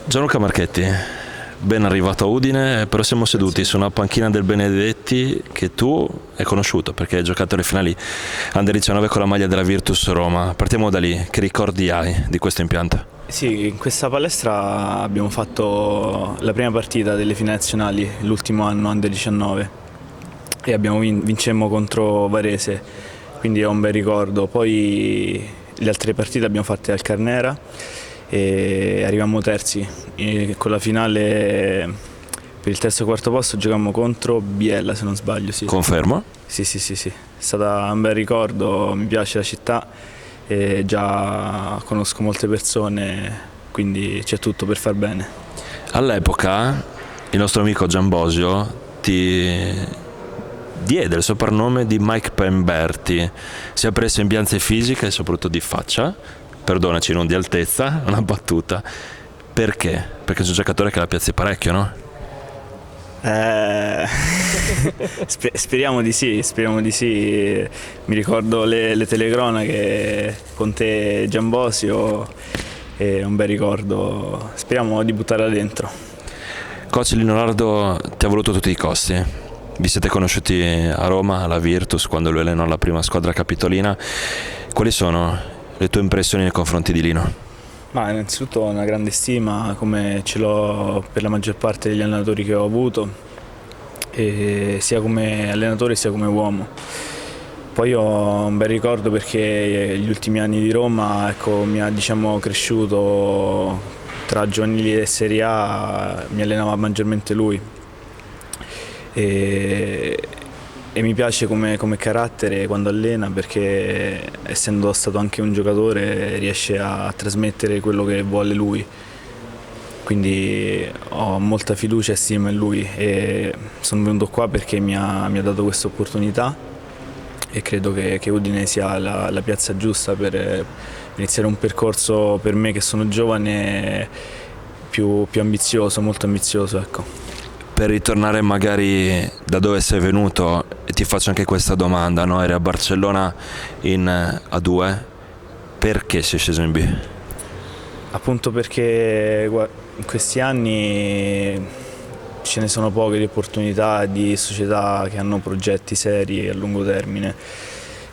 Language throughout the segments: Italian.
Gianluca Marchetti, ben arrivato a Udine, però siamo seduti su una panchina del Benedetti che tu hai conosciuto perché hai giocato le finali Under 19 con la maglia della Virtus Roma. Partiamo da lì, che ricordi hai di questo impianto? Sì, in questa palestra abbiamo fatto la prima partita delle finali nazionali, l'ultimo anno Under 19 e vincemmo contro Varese, quindi è un bel ricordo. Poi le altre partite abbiamo fatte al Carnera e arrivammo terzi e con la finale per il terzo e quarto posto giocammo contro Biella, se non sbaglio. Sì. Confermo? Sì, è stato un bel ricordo, mi piace la città e già conosco molte persone, quindi c'è tutto per far bene. All'epoca il nostro amico Giambosio ti diede il soprannome di Mike Pemberti, sia per sembianze fisiche e soprattutto di faccia, perdonaci, non di altezza, una battuta. Perché? Perché è un giocatore che la piazzi parecchio, no? Speriamo di sì. Mi ricordo le telecronache con te Giambosio, è un bel ricordo, speriamo di buttarla dentro. Coach Leonardo ti ha voluto a tutti i costi. Vi siete conosciuti a Roma, alla Virtus, quando lui allenò la prima squadra capitolina. Quali sono le tue impressioni nei confronti di Lino? Ma innanzitutto una grande stima, come ce l'ho per la maggior parte degli allenatori che ho avuto, e sia come allenatore sia come uomo. Poi ho un bel ricordo perché gli ultimi anni di Roma, ecco, mi ha cresciuto tra giovanili e Serie A, mi allenava maggiormente lui. E mi piace come carattere quando allena, perché essendo stato anche un giocatore riesce a trasmettere quello che vuole lui, quindi ho molta fiducia e stima in lui e sono venuto qua perché mi ha dato questa opportunità e credo che Udine sia la piazza giusta per iniziare un percorso per me che sono giovane più ambizioso, molto ambizioso, ecco. Per ritornare magari da dove sei venuto, e ti faccio anche questa domanda, no? Eri a Barcellona in A2, perché sei sceso in B? Appunto perché in questi anni ce ne sono poche di opportunità di società che hanno progetti seri a lungo termine.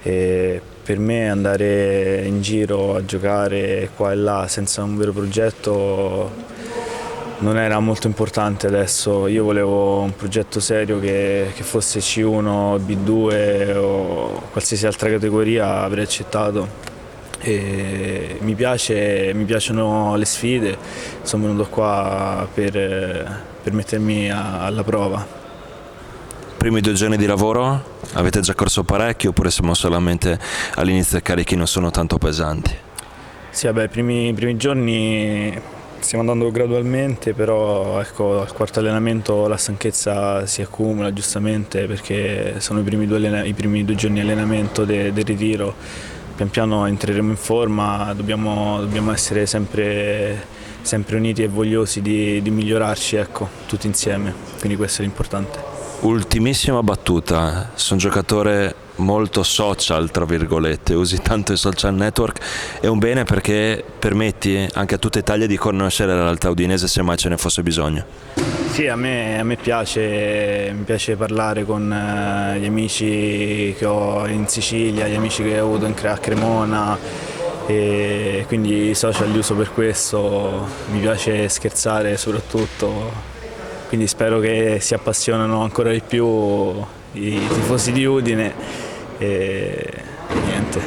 E per me andare in giro a giocare qua e là senza un vero progetto non era molto importante adesso. Io volevo un progetto serio che fosse C1, B2 o qualsiasi altra categoria avrei accettato. E mi piacciono le sfide, sono venuto qua per mettermi alla prova. Primi 2 giorni di lavoro, avete già corso parecchio oppure siamo solamente all'inizio e carichi non sono tanto pesanti? Sì, vabbè, i primi giorni stiamo andando gradualmente, però ecco, al quarto allenamento la stanchezza si accumula giustamente perché sono i primi 2 giorni di allenamento del ritiro. Pian piano entreremo in forma, dobbiamo essere sempre uniti e vogliosi di migliorarci, ecco, tutti insieme, quindi questo è l'importante. Ultimissima battuta, sono un giocatore molto social, tra virgolette, usi tanto i social network, è un bene perché permetti anche a tutta Italia di conoscere la realtà udinese se mai ce ne fosse bisogno. Sì, a me piace parlare con gli amici che ho in Sicilia, gli amici che ho avuto a Cremona, e quindi i social li uso per questo, mi piace scherzare soprattutto, quindi spero che si appassionano ancora di più i tifosi di Udine e niente.